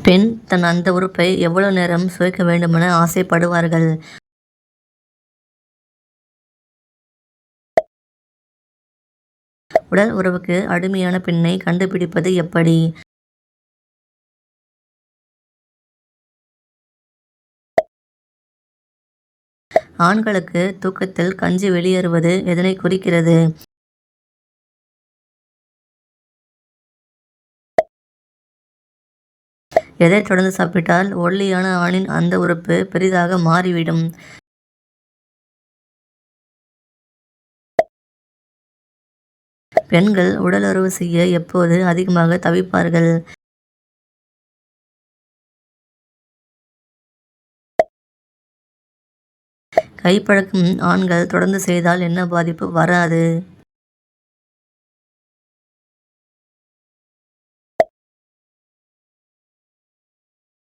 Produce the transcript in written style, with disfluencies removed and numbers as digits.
பெண் தன் அந்த உறுப்பை எவ்வளவு நேரம் சுவைக்க வேண்டுமென ஆசைப்படுவார்கள். உடல் உறவுக்கு அடிமையான பெண்ணை கண்டுபிடிப்பது எப்படி? ஆண்களுக்கு தூக்கத்தில் கஞ்சி வெளியேறுவது எதனை குறிக்கிறது? எதை தொடர்ந்து சாப்பிட்டால் ஒல்லியான ஆணின் அந்த உறுப்பு பெரிதாக மாறிவிடும்? பெண்கள் உடலுறவு செய்ய எப்போது அதிகமாக தவிப்பார்கள்? கைப்பழக்கம் ஆண்கள் தொடர்ந்து செய்தால் என்ன பாதிப்பு வராது?